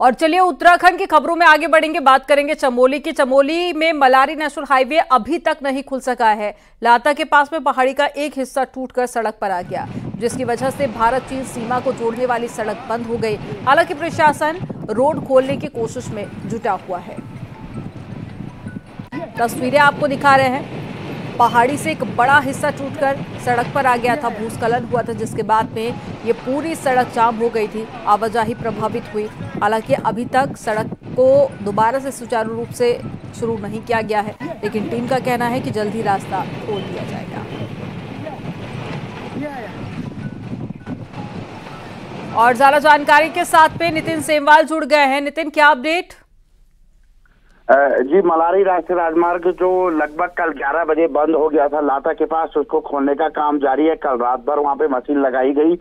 और चलिए उत्तराखंड की खबरों में आगे बढ़ेंगे, बात करेंगे चमोली की। चमोली में मलारी नेशनल हाईवे अभी तक नहीं खुल सका है। लाता के पास में पहाड़ी का एक हिस्सा टूटकर सड़क पर आ गया, जिसकी वजह से भारत चीन सीमा को जोड़ने वाली सड़क बंद हो गई। हालांकि प्रशासन रोड खोलने की कोशिश में जुटा हुआ है। तस्वीरें आपको दिखा रहे हैं, पहाड़ी से एक बड़ा हिस्सा टूटकर सड़क पर आ गया था, भूस्खलन हुआ था, जिसके बाद में ये पूरी सड़क जाम हो गई थी, आवाजाही प्रभावित हुई। हालांकि अभी तक सड़क को दोबारा से सुचारू रूप से शुरू नहीं किया गया है, लेकिन टीम का कहना है कि जल्द ही रास्ता खोल दिया जाएगा। और ज्यादा जानकारी के साथ में नितिन सेमवाल जुड़ गए हैं। नितिन, क्या अपडेट? जी, मलारी राष्ट्रीय राजमार्ग जो लगभग कल 11 बजे बंद हो गया था लाता के पास, उसको खोलने का काम जारी है। कल रात भर वहां पे मशीन लगाई गई,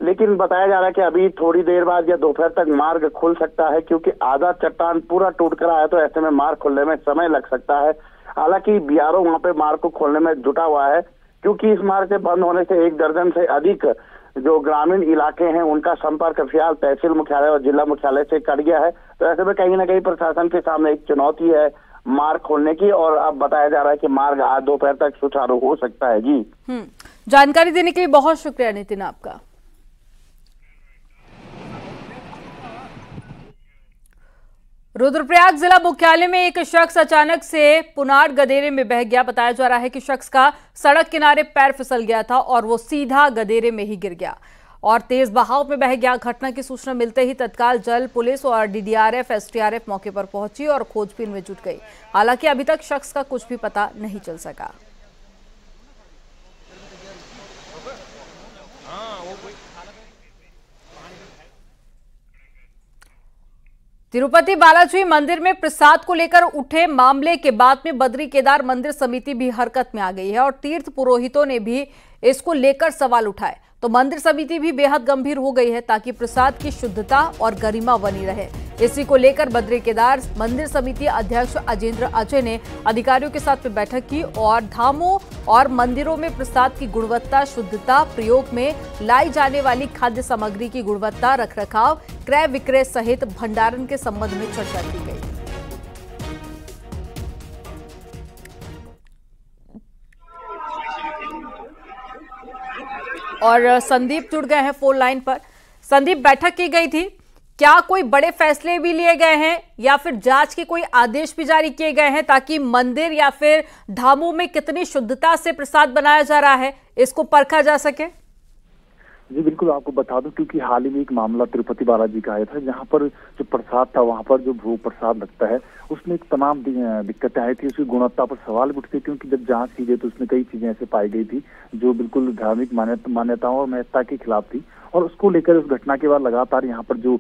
लेकिन बताया जा रहा है कि अभी थोड़ी देर बाद या दोपहर तक मार्ग खुल सकता है, क्योंकि आधा चट्टान पूरा टूट कर आया, तो ऐसे में मार्ग खुलने में समय लग सकता है। हालांकि बीआरओ वहां पे मार्ग को खोलने में जुटा हुआ है, क्योंकि इस मार्ग के बंद होने से 1 दर्जन से अधिक जो ग्रामीण इलाके हैं उनका संपर्क फिलहाल तहसील मुख्यालय और जिला मुख्यालय से कट गया है। तो ऐसे में कहीं ना कहीं प्रशासन के सामने एक चुनौती है मार्ग खोलने की, और अब बताया जा रहा है कि मार्ग आज दोपहर तक सुचारू हो सकता है। जी, जानकारी देने के लिए बहुत शुक्रिया नितिन आपका। रुद्रप्रयाग जिला मुख्यालय में एक शख्स अचानक से पुनार गदेरे में बह गया। बताया जा रहा है कि शख्स का सड़क किनारे पैर फिसल गया था और वो सीधा गदेरे में ही गिर गया और तेज बहाव में बह गया। घटना की सूचना मिलते ही तत्काल जल पुलिस और डीडीआरएफ, एसडीआरएफ मौके पर पहुंची और खोजबीन में जुट गई। हालांकि अभी तक शख्स का कुछ भी पता नहीं चल सका। तिरुपति बालाजी मंदिर में प्रसाद को लेकर उठे मामले के बाद में बद्री केदार मंदिर समिति भी हरकत में आ गई है और तीर्थ पुरोहितों ने भी इसको लेकर सवाल उठाए। तो मंदिर समिति भी बेहद गंभीर हो गई है ताकि प्रसाद की शुद्धता और गरिमा बनी रहे। इसी को लेकर बद्री केदार मंदिर समिति अध्यक्ष अजेंद्र अजय ने अधिकारियों के साथ में बैठक की और धामों और मंदिरों में प्रसाद की गुणवत्ता, शुद्धता, प्रयोग में लाई जाने वाली खाद्य सामग्री की गुणवत्ता, रखरखाव, क्रय विक्रय सहित भंडारण के संबंध में चर्चा की गई। और संदीप जुड़ गए हैं फोन लाइन पर। संदीप, बैठक की गई थी, क्या कोई बड़े फैसले भी लिए गए हैं या फिर जांच के कोई आदेश भी जारी किए गए हैं ताकि मंदिर या फिर धामों में कितनी शुद्धता से प्रसाद बनाया जा रहा है इसको परखा जा सके? जी बिल्कुल, आपको बता दूं क्योंकि हाल ही में एक मामला तिरुपति बालाजी का आया था, जहां पर जो प्रसाद था वहां पर जो भोग प्रसाद लगता है उसमें एक तमाम दिक्कतें आई थी। उसकी गुणवत्ता पर सवाल भी उठते, क्योंकि जब जांच की गई तो उसमें कई चीजें ऐसे पाई गई थी जो बिल्कुल धार्मिक मान्यताओं और महत्ता के खिलाफ थी। और उसको लेकर उस घटना के बाद लगातार यहाँ पर जो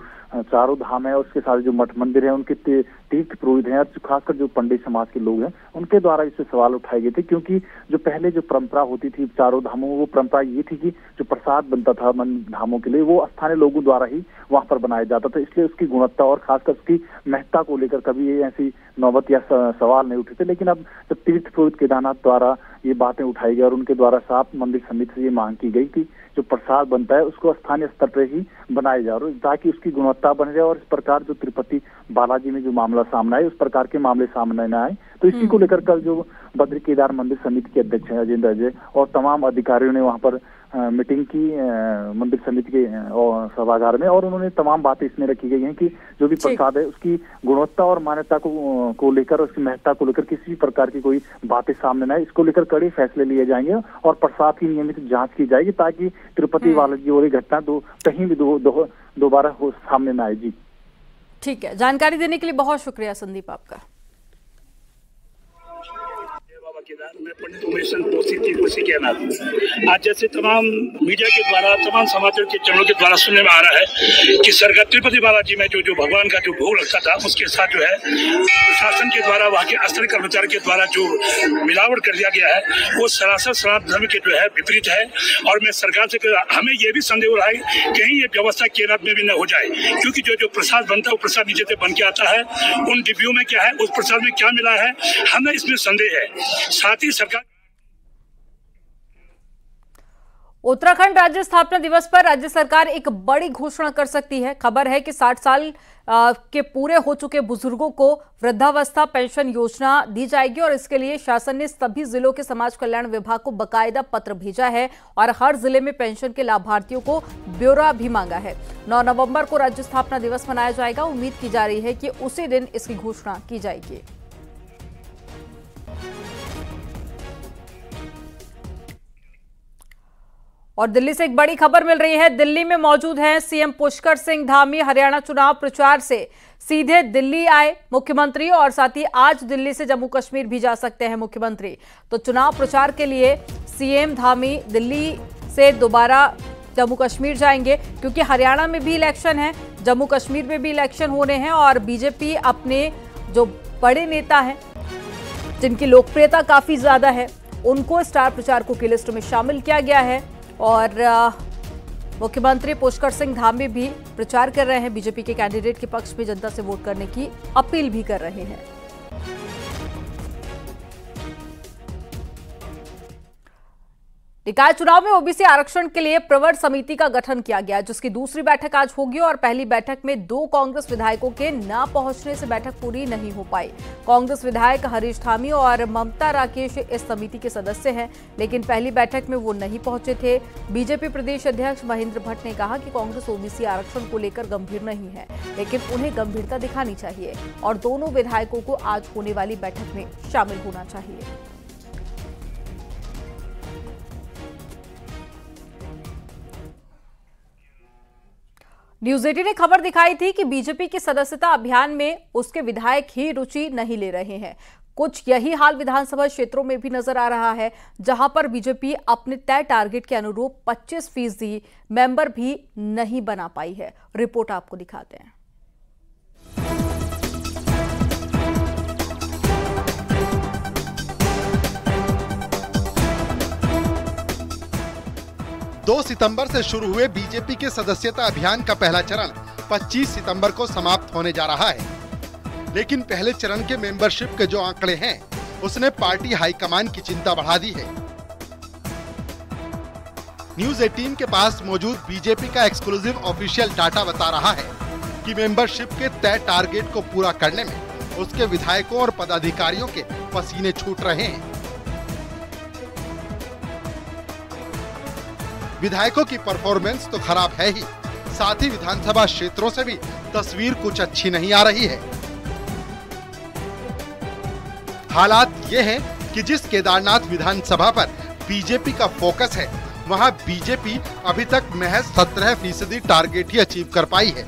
चारों धाम है और उसके साथ जो मठ मंदिर है उनके तीर्थ पुरोहित हैं, खासकर जो पंडित समाज के लोग हैं, उनके द्वारा इससे सवाल उठाए गए थे। क्योंकि जो पहले जो परंपरा होती थी चारों धामों में, वो परंपरा ये थी कि जो प्रसाद बनता था धामों के लिए वो स्थानीय लोगों द्वारा ही वहां पर बनाया जाता था, इसलिए उसकी गुणवत्ता और खासकर उसकी महत्ता को लेकर कभी ऐसी नौबत या सवाल नहीं उठे थे। लेकिन अब जब तीर्थ पुरोहित केदारनाथ द्वारा ये बातें उठाई गई और उनके द्वारा साफ मंदिर समिति से ये मांग की गई कि जो प्रसाद बनता है उसको स्थानीय स्तर पर ही बनाया जा रहा है ताकि उसकी गुणवत्ता बन जाए और इस प्रकार जो तिरुपति बालाजी में जो मामला सामने आए उस प्रकार के मामले सामने न आए। तो इसी को लेकर कल जो बद्री केदार मंदिर समिति के अध्यक्ष हैं अजेंद्र अजय और तमाम अधिकारियों ने वहां पर मीटिंग की मंदिर समिति के सभागार में, और उन्होंने तमाम बातें इसमें रखी गई हैं कि जो भी प्रसाद है उसकी गुणवत्ता और मान्यता को लेकर, उसकी महत्ता को लेकर किसी भी प्रकार की कोई बातें सामने न आए, इसको लेकर कड़े फैसले लिए जाएंगे और प्रसाद की नियमित जांच की जाएगी ताकि तिरुपति बालाजी वाली घटना कहीं भी दोबारा सामने न आए। जी ठीक है, जानकारी देने के लिए बहुत शुक्रिया संदीप आपका। मैं पंडित उमेश तुलसी के नाथ आज जैसे तमाम मीडिया के द्वारा, तमाम समाचार के चैनलों के द्वारा सुनने में आ रहा है कि सरकार तिरुपति बालाजी में जो भगवान का जो भोग लगता था उसके साथ जो है प्रशासन के द्वारा, वहाँ के स्थलीय कर्मचारी के द्वारा जो मिलावट कर दिया गया है वो सरासर सनातन धर्म के जो है विपरीत है। और मैं सरकार से हमें ये भी संदेह हो रहा है कहीं ये व्यवस्था केरल में भी न हो जाए, क्योंकि जो प्रसाद बनता है वो प्रसाद नीचे से बन के आता है, उन डिब्बियों में क्या है, उस प्रसाद में क्या मिला है, हमें इसमें संदेह है। साथ ही सरकार उत्तराखंड राज्य स्थापना दिवस पर राज्य सरकार एक बड़ी घोषणा कर सकती है। खबर है कि 60 साल के पूरे हो चुके बुजुर्गों को वृद्धावस्था पेंशन योजना दी जाएगी और इसके लिए शासन ने सभी जिलों के समाज कल्याण विभाग को बकायदा पत्र भेजा है और हर जिले में पेंशन के लाभार्थियों को ब्यौरा भी मांगा है। 9 नवंबर को राज्य स्थापना दिवस मनाया जाएगा। उम्मीद की जा रही है कि उसी दिन इसकी घोषणा की जाएगी। और दिल्ली से एक बड़ी खबर मिल रही है। दिल्ली में मौजूद हैं सीएम पुष्कर सिंह धामी। हरियाणा चुनाव प्रचार से सीधे दिल्ली आए मुख्यमंत्री और साथ ही आज दिल्ली से जम्मू कश्मीर भी जा सकते हैं मुख्यमंत्री। तो चुनाव प्रचार के लिए सीएम धामी दिल्ली से दोबारा जम्मू कश्मीर जाएंगे क्योंकि हरियाणा में भी इलेक्शन है, जम्मू कश्मीर में भी इलेक्शन होने हैं और बीजेपी अपने जो बड़े नेता हैं जिनकी लोकप्रियता काफी ज्यादा है उनको स्टार प्रचारकों की लिस्ट में शामिल किया गया है। और मुख्यमंत्री पुष्कर सिंह धामी भी प्रचार कर रहे हैं। बीजेपी के कैंडिडेट के पक्ष में जनता से वोट करने की अपील भी कर रहे हैं। निकाय चुनाव में ओबीसी आरक्षण के लिए प्रवर समिति का गठन किया गया, जिसकी दूसरी बैठक आज होगी और पहली बैठक में 2 कांग्रेस विधायकों के न पहुंचने से बैठक पूरी नहीं हो पाई। कांग्रेस विधायक हरीश धामी और ममता राकेश इस समिति के सदस्य हैं, लेकिन पहली बैठक में वो नहीं पहुंचे थे। बीजेपी प्रदेश अध्यक्ष महेंद्र भट्ट ने कहा कि कांग्रेस ओबीसी आरक्षण को लेकर गंभीर नहीं है, लेकिन उन्हें गंभीरता दिखानी चाहिए और दोनों विधायकों को आज होने वाली बैठक में शामिल होना चाहिए। न्यूज 18 ने खबर दिखाई थी कि बीजेपी के सदस्यता अभियान में उसके विधायक ही रुचि नहीं ले रहे हैं। कुछ यही हाल विधानसभा क्षेत्रों में भी नजर आ रहा है, जहां पर बीजेपी अपने तय टारगेट के अनुरूप 25% मेंबर भी नहीं बना पाई है। रिपोर्ट आपको दिखाते हैं। 2 सितंबर से शुरू हुए बीजेपी के सदस्यता अभियान का पहला चरण 25 सितंबर को समाप्त होने जा रहा है। लेकिन पहले चरण के मेंबरशिप के जो आंकड़े हैं, उसने पार्टी हाईकमान की चिंता बढ़ा दी है। न्यूज 18 के पास मौजूद बीजेपी का एक्सक्लूसिव ऑफिशियल डाटा बता रहा है कि मेंबरशिप के तय टारगेट को पूरा करने में उसके विधायकों और पदाधिकारियों के पसीने छूट रहे हैं। विधायकों की परफॉर्मेंस तो खराब है ही, साथ ही विधानसभा क्षेत्रों से भी तस्वीर कुछ अच्छी नहीं आ रही है। हालात ये हैं कि जिस केदारनाथ विधानसभा पर बीजेपी का फोकस है, वहां बीजेपी अभी तक महज 17% टारगेट ही अचीव कर पाई है।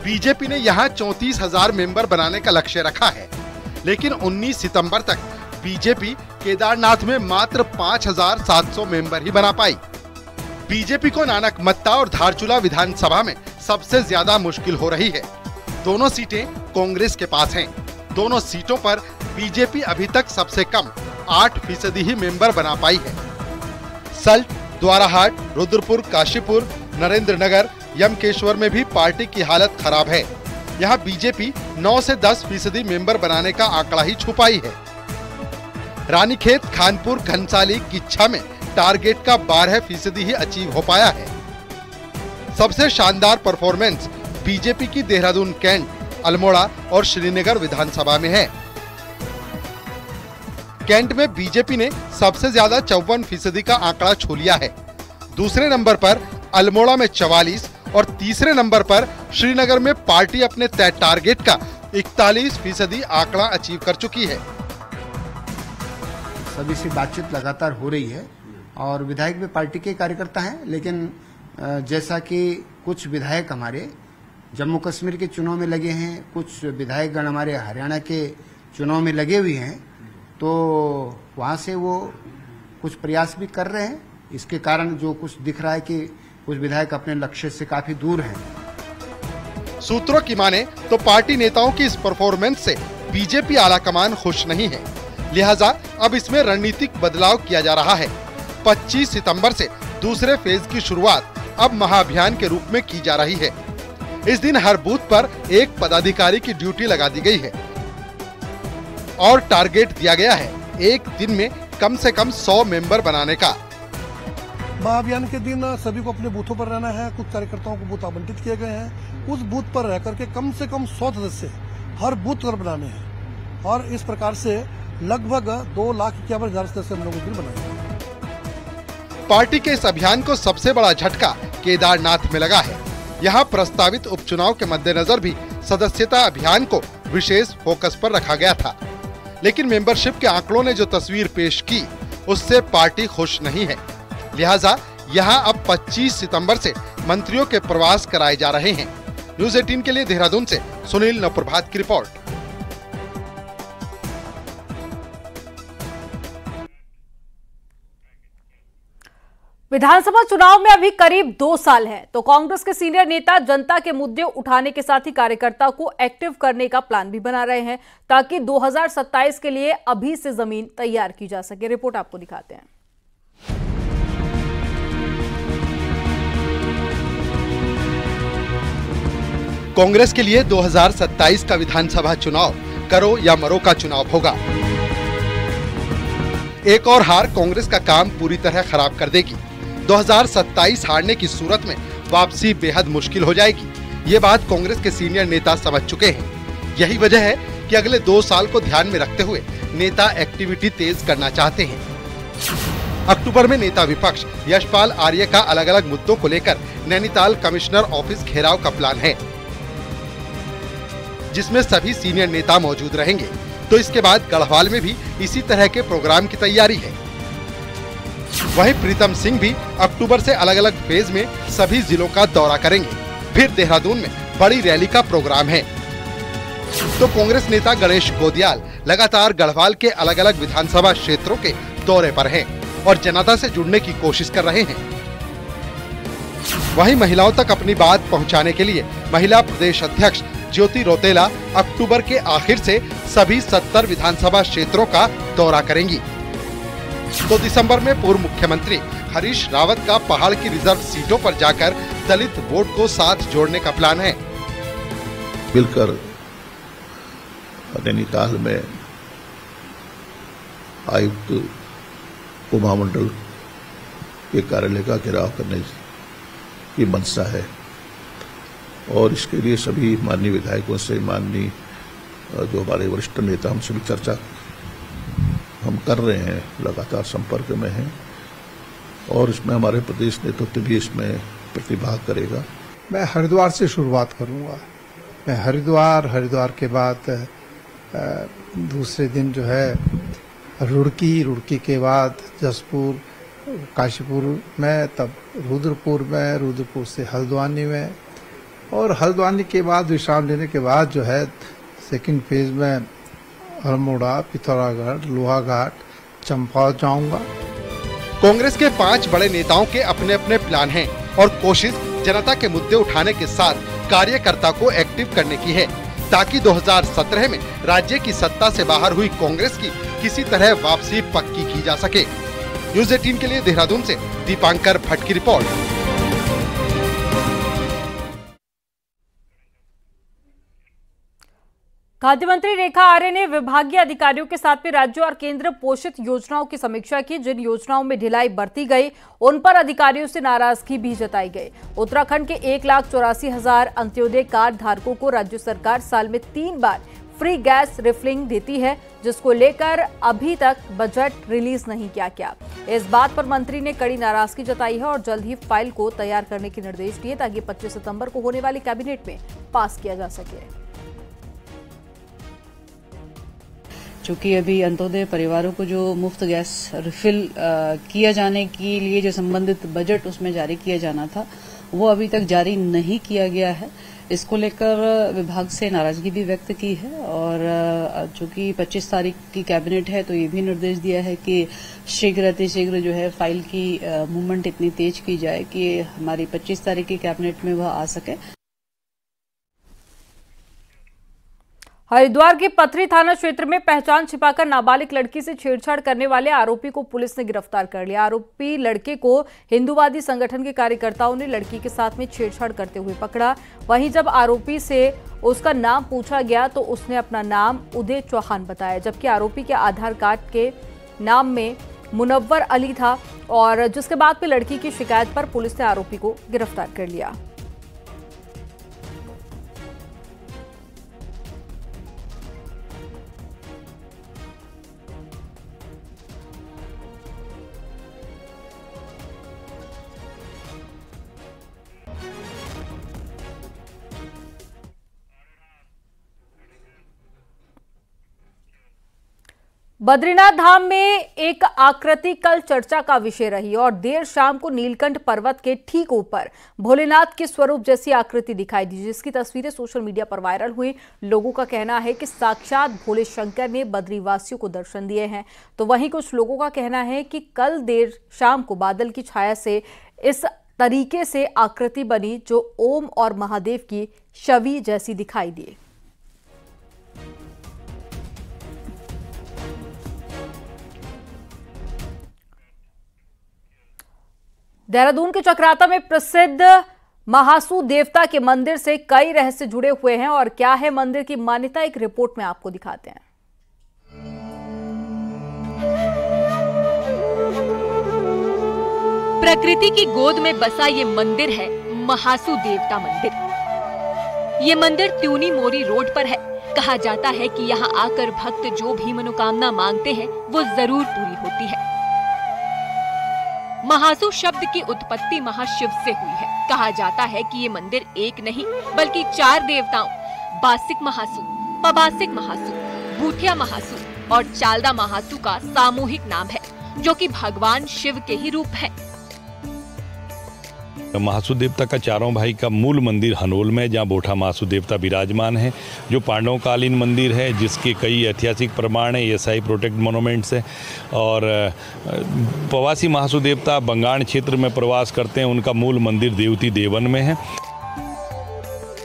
बीजेपी ने यहां 34,000 मेंबर बनाने का लक्ष्य रखा है, लेकिन 19 सितंबर तक बीजेपी केदारनाथ में मात्र 5,700 मेंबर ही बना पाई। बीजेपी को नानकमत्ता और धारचूला विधानसभा में सबसे ज्यादा मुश्किल हो रही है। दोनों सीटें कांग्रेस के पास हैं। दोनों सीटों पर बीजेपी अभी तक सबसे कम 8% ही मेंबर बना पाई है। सल्ट, द्वाराहाट, रुद्रपुर, काशीपुर, नरेंद्रनगर, यमकेश्वर में भी पार्टी की हालत खराब है। यहाँ बीजेपी 9 से 10% मेंबर बनाने का आंकड़ा ही छुपाई है। रानीखेत, खानपुर, घनसाली, किच्छा में टारगेट का 12% ही अचीव हो पाया है। सबसे शानदार परफॉर्मेंस बीजेपी की देहरादून कैंट, अल्मोड़ा और श्रीनगर विधानसभा में है। कैंट में बीजेपी ने सबसे ज्यादा 54% का आंकड़ा छू लिया है। दूसरे नंबर पर अल्मोड़ा में 44 और तीसरे नंबर पर श्रीनगर में पार्टी अपने तय टारगेट का 41% आंकड़ा अचीव कर चुकी है। सभी से बातचीत लगातार हो रही है और विधायक भी पार्टी के कार्यकर्ता हैं, लेकिन जैसा कि कुछ विधायक हमारे जम्मू कश्मीर के चुनाव में लगे हैं, कुछ विधायकगण हमारे हरियाणा के चुनाव में लगे हुए हैं, तो वहां से वो कुछ प्रयास भी कर रहे हैं। इसके कारण जो कुछ दिख रहा है कि कुछ विधायक अपने लक्ष्य से काफी दूर हैं। सूत्रों की माने तो पार्टी नेताओं की इस परफॉर्मेंस से बीजेपी आलाकमान खुश नहीं है, लिहाजा अब इसमें रणनीतिक बदलाव किया जा रहा है। 25 सितंबर से दूसरे फेज की शुरुआत अब महाअभियान के रूप में की जा रही है। इस दिन हर बूथ पर एक पदाधिकारी की ड्यूटी लगा दी गई है और टारगेट दिया गया है एक दिन में कम से कम 100 मेंबर बनाने का। महाअभियान के दिन सभी को अपने बूथों पर रहना है। कुछ कार्यकर्ताओं को बूथ आवंटित किए गए हैं। उस बूथ पर रह करके कम से कम 100 सदस्य हर बूथ पर बनाने हैं और इस प्रकार से लगभग 2,51,000 सदस्य हम लोगों ने बनाए। पार्टी के इस अभियान को सबसे बड़ा झटका केदारनाथ में लगा है। यहाँ प्रस्तावित उपचुनाव के मद्देनजर भी सदस्यता अभियान को विशेष फोकस पर रखा गया था, लेकिन मेंबरशिप के आंकड़ों ने जो तस्वीर पेश की उससे पार्टी खुश नहीं है। लिहाजा यहाँ अब 25 सितंबर से मंत्रियों के प्रवास कराए जा रहे हैं। न्यूज़ 18 के लिए देहरादून से सुनील नवप्रभात की रिपोर्ट। विधानसभा चुनाव में अभी करीब 2 साल है, तो कांग्रेस के सीनियर नेता जनता के मुद्दे उठाने के साथ ही कार्यकर्ता को एक्टिव करने का प्लान भी बना रहे हैं ताकि 2027 के लिए अभी से जमीन तैयार की जा सके। रिपोर्ट आपको दिखाते हैं। कांग्रेस के लिए 2027 का विधानसभा चुनाव करो या मरो का चुनाव होगा। एक और हार कांग्रेस का काम पूरी तरह खराब कर देगी। 2027 हारने की सूरत में वापसी बेहद मुश्किल हो जाएगी। ये बात कांग्रेस के सीनियर नेता समझ चुके हैं। यही वजह है कि अगले 2 साल को ध्यान में रखते हुए नेता एक्टिविटी तेज करना चाहते हैं। अक्टूबर में नेता विपक्ष यशपाल आर्य का अलग अलग मुद्दों को लेकर नैनीताल कमिश्नर ऑफिस घेराव का प्लान है, जिसमें सभी सीनियर नेता मौजूद रहेंगे। तो इसके बाद गढ़वाल में भी इसी तरह के प्रोग्राम की तैयारी है। वहीं प्रीतम सिंह भी अक्टूबर से अलग अलग फेज में सभी जिलों का दौरा करेंगे। फिर देहरादून में बड़ी रैली का प्रोग्राम है। तो कांग्रेस नेता गणेश गोदियाल लगातार गढ़वाल के अलग अलग विधानसभा क्षेत्रों के दौरे पर हैं और जनता से जुड़ने की कोशिश कर रहे हैं। वहीं महिलाओं तक अपनी बात पहुंचाने के लिए महिला प्रदेश अध्यक्ष ज्योति रौतेला अक्टूबर के आखिर से सभी 70 विधानसभा क्षेत्रों का दौरा करेंगी। तो दिसंबर में पूर्व मुख्यमंत्री हरीश रावत का पहाड़ की रिजर्व सीटों पर जाकर दलित वोट को साथ जोड़ने का प्लान है। मिलकर नैनीताल में आयुक्त उपमहामंडल के कार्यालय का घेराव करने की मंशा है और इसके लिए सभी माननीय विधायकों से, माननीय जो हमारे वरिष्ठ नेता, हमसे भी चर्चा हम कर रहे हैं, लगातार संपर्क में हैं और इसमें हमारे प्रदेश नेतृत्व भी इसमें प्रतिभाग करेगा। मैं हरिद्वार से शुरुआत करूंगा। मैं हरिद्वार के बाद दूसरे दिन जो है रुड़की के बाद जसपुर, काशीपुर में, तब रुद्रपुर से हल्द्वानी में और हल्द्वानी के बाद विश्राम लेने के बाद जो है सेकंड फेज में अल्मोड़ा, पिथौरागढ़, लोहाघाट, चंपावत जाऊंगा। कांग्रेस के 5 बड़े नेताओं के अपने अपने प्लान हैं और कोशिश जनता के मुद्दे उठाने के साथ कार्यकर्ता को एक्टिव करने की है ताकि 2017 में राज्य की सत्ता से बाहर हुई कांग्रेस की किसी तरह वापसी पक्की की जा सके। न्यूज़ 18 के लिए देहरादून से दीपांकर भट्ट की रिपोर्ट। खाद्य मंत्री रेखा आर्य ने विभागीय अधिकारियों के साथ में राज्य और केंद्र पोषित योजनाओं की समीक्षा की। जिन योजनाओं में ढिलाई बरती गई उन पर अधिकारियों से नाराजगी भी जताई गई। उत्तराखंड के 1,84,000 अंत्योदय कार्ड धारकों को राज्य सरकार साल में 3 बार फ्री गैस रिफिलिंग देती है, जिसको लेकर अभी तक बजट रिलीज नहीं किया गया। इस बात पर मंत्री ने कड़ी नाराजगी जताई है और जल्द ही फाइल को तैयार करने के निर्देश दिए ताकि 25 सितंबर को होने वाली कैबिनेट में पास किया जा सके। चूँकि अभी अंत्योदय परिवारों को जो मुफ्त गैस रिफिल किया जाने के लिए जो संबंधित बजट उसमें जारी किया जाना था वो अभी तक जारी नहीं किया गया है। इसको लेकर विभाग से नाराजगी भी व्यक्त की है और चूँकि 25 तारीख की कैबिनेट है तो ये भी निर्देश दिया है कि शीघ्र जो है फाइल की मूवमेंट इतनी तेज की जाए कि हमारी 25 तारीख की कैबिनेट में वह आ सके। हरिद्वार के पथरी थाना क्षेत्र में पहचान छिपाकर नाबालिग लड़की से छेड़छाड़ करने वाले आरोपी को पुलिस ने गिरफ्तार कर लिया। आरोपी लड़के को हिंदूवादी संगठन के कार्यकर्ताओं ने लड़की के साथ में छेड़छाड़ करते हुए पकड़ा। वहीं जब आरोपी से उसका नाम पूछा गया तो उसने अपना नाम उदय चौहान बताया, जबकि आरोपी के आधार कार्ड के नाम में मुनव्वर अली था और जिसके बाद में लड़की की शिकायत पर पुलिस ने आरोपी को गिरफ्तार कर लिया। बद्रीनाथ धाम में एक आकृति कल चर्चा का विषय रही और देर शाम को नीलकंठ पर्वत के ठीक ऊपर भोलेनाथ के स्वरूप जैसी आकृति दिखाई दी, जिसकी तस्वीरें सोशल मीडिया पर वायरल हुई। लोगों का कहना है कि साक्षात भोले शंकर ने बद्रीवासियों को दर्शन दिए हैं, तो वहीं कुछ लोगों का कहना है कि कल देर शाम को बादल की छाया से इस तरीके से आकृति बनी जो ओम और महादेव की छवि जैसी दिखाई दी। देहरादून के चक्राता में प्रसिद्ध महासू देवता के मंदिर से कई रहस्य जुड़े हुए हैं और क्या है मंदिर की मान्यता, एक रिपोर्ट में आपको दिखाते हैं। प्रकृति की गोद में बसा ये मंदिर है महासू देवता मंदिर। ये मंदिर त्यूनी मोरी रोड पर है। कहा जाता है कि यहाँ आकर भक्त जो भी मनोकामना मांगते हैं वो जरूर पूरी होती है। महासू शब्द की उत्पत्ति महाशिव से हुई है। कहा जाता है कि ये मंदिर एक नहीं बल्कि 4 देवताओं बासिक महासू, पबासिक महासू, बूथिया महासू और चालदा महासू का सामूहिक नाम है, जो कि भगवान शिव के ही रूप है। महासू देवता का चारों भाई का मूल मंदिर हनोल में, जहाँ बोठा महासू देवता विराजमान है, जो पांडव कालीन मंदिर है, जिसके कई ऐतिहासिक प्रमाण है, एएसआई प्रोटेक्ट मोन्यूमेंट्स है। और प्रवासी महासू देवता बंगाण क्षेत्र में प्रवास करते हैं, उनका मूल मंदिर देवती देवन में है।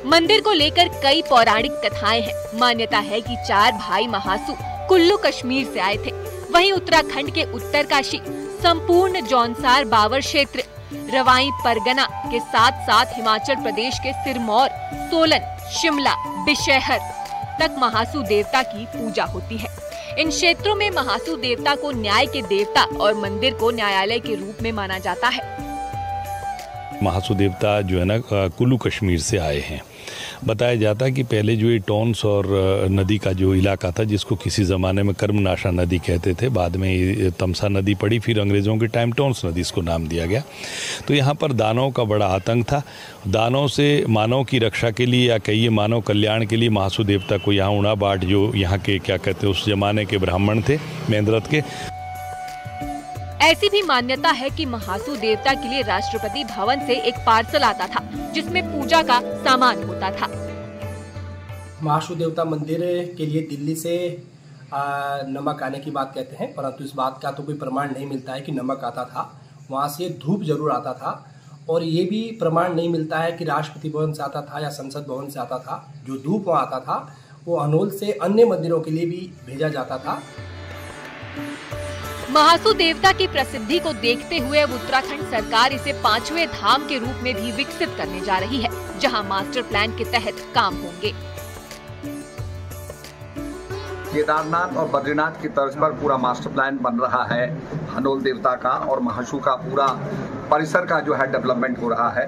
मंदिर को लेकर कई पौराणिक कथाएं हैं। मान्यता है कि 4 भाई महासू कुल्लू कश्मीर से आए थे। वहीं उत्तराखंड के उत्तरकाशी, संपूर्ण जौनसार बावर क्षेत्र, रवाई परगना के साथ साथ हिमाचल प्रदेश के सिरमौर, सोलन, शिमला, बिशहर तक महासू देवता की पूजा होती है। इन क्षेत्रों में महासू देवता को न्याय के देवता और मंदिर को न्यायालय के रूप में माना जाता है। महासू देवता जो है ना कुल्लू कश्मीर से आए हैं। बताया जाता है कि पहले जो ये टोंस और नदी का जो इलाका था, जिसको किसी ज़माने में कर्मनाशा नदी कहते थे, बाद में ये तमसा नदी पड़ी, फिर अंग्रेज़ों के टाइम टोंस नदी इसको नाम दिया गया। तो यहाँ पर दानवों का बड़ा आतंक था। दानवों से मानव की रक्षा के लिए या कहिए मानव कल्याण के लिए महासू देवता को यहाँ उड़ा बाट, जो यहाँ के क्या कहते हैं उस जमाने के ब्राह्मण थे मेंद्रत के। ऐसी भी मान्यता है कि महासू देवता के लिए राष्ट्रपति भवन से एक पार्सल आता था, जिसमें पूजा का सामान होता था। महासू देवता मंदिर के लिए दिल्ली से नमक आने की बात कहते हैं, परंतु इस बात का तो कोई प्रमाण नहीं मिलता है कि नमक आता था। वहाँ से धूप जरूर आता था और ये भी प्रमाण नहीं मिलता है कि राष्ट्रपति भवन से आता था या संसद भवन से आता था। जो धूप वहाँ आता था वो हनोल से अन्य मंदिरों के लिए भी भेजा जाता था। महासू देवता की प्रसिद्धि को देखते हुए अब उत्तराखंड सरकार इसे 5वें धाम के रूप में भी विकसित करने जा रही है, जहां मास्टर प्लान के तहत काम होंगे। केदारनाथ और बद्रीनाथ की तर्ज पर पूरा मास्टर प्लान बन रहा है हनोल देवता का, और महासू का पूरा परिसर का जो है डेवलपमेंट हो रहा है,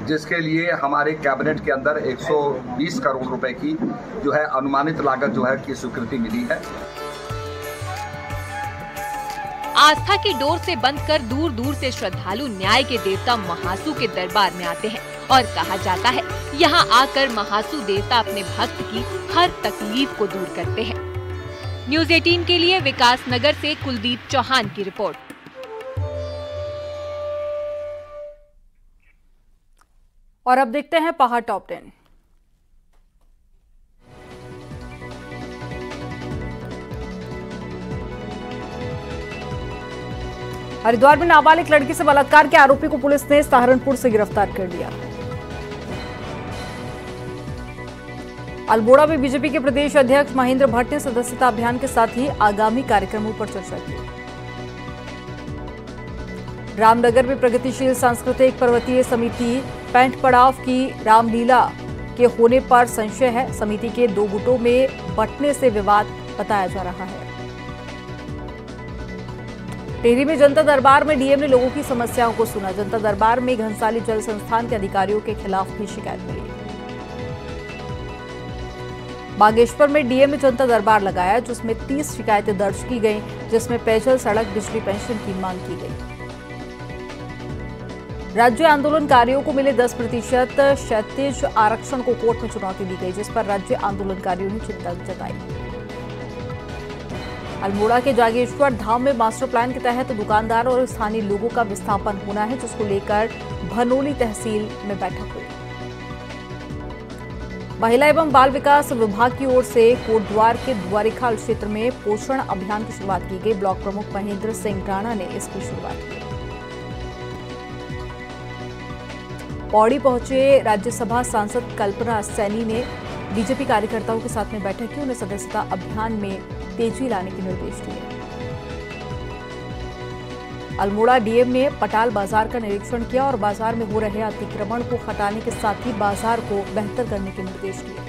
जिसके लिए हमारे कैबिनेट के अंदर 120 करोड़ रुपए की जो है अनुमानित लागत जो है की स्वीकृति मिली है। आस्था की डोर से बंद कर दूर दूर से श्रद्धालु न्याय के देवता महासू के दरबार में आते हैं और कहा जाता है यहाँ आकर महासू देवता अपने भक्त की हर तकलीफ को दूर करते हैं। न्यूज़ 18 के लिए विकास नगर से कुलदीप चौहान की रिपोर्ट। और अब देखते हैं पहाड़ टॉप 10। हरिद्वार में नाबालिग लड़की से बलात्कार के आरोपी को पुलिस ने सहारनपुर से गिरफ्तार कर लिया। अल्मोड़ा में बीजेपी के प्रदेश अध्यक्ष महेंद्र भट्ट ने सदस्यता अभियान के साथ ही आगामी कार्यक्रमों पर चर्चा की। रामनगर में प्रगतिशील सांस्कृतिक पर्वतीय समिति पैंट पड़ाव की रामलीला के होने पर संशय है। समिति के 2 गुटों में बंटने से विवाद बताया जा रहा है। टिहरी में जनता दरबार में डीएम ने लोगों की समस्याओं को सुना। जनता दरबार में घनसाली जल संस्थान के अधिकारियों के खिलाफ भी शिकायत मिली। बागेश्वर में डीएम ने जनता दरबार लगाया, जिसमें 30 शिकायतें दर्ज की गईं, जिसमें पेयजल, सड़क, बिजली, पेंशन की मांग की गई। राज्य आंदोलनकारियों को मिले 10% क्षैतिज आरक्षण को कोर्ट में चुनौती दी गई, जिस पर राज्य आंदोलनकारियों ने चिंता जताई। अल्मोड़ा के जागेश्वर धाम में मास्टर प्लान के तहत दुकानदार और स्थानीय लोगों का विस्थापन होना है, जिसको लेकर भनोली तहसील में बैठक हुई। महिला एवं बाल विकास विभाग की ओर से कोटद्वार के द्वारिखाल क्षेत्र में पोषण अभियान की शुरुआत की गई। ब्लॉक प्रमुख महेंद्र सिंह राणा ने इसकी शुरुआत की। पौड़ी पहुंचे राज्यसभा सांसद कल्पना सैनी ने बीजेपी कार्यकर्ताओं के साथ में बैठक की। उन्हें सदस्यता अभियान में तेजी लाने के निर्देश दिए। अल्मोड़ा डीएम ने पटाल बाजार का निरीक्षण किया और बाजार में हो रहे अतिक्रमण को हटाने के साथ ही बाजार को बेहतर करने के निर्देश दिए।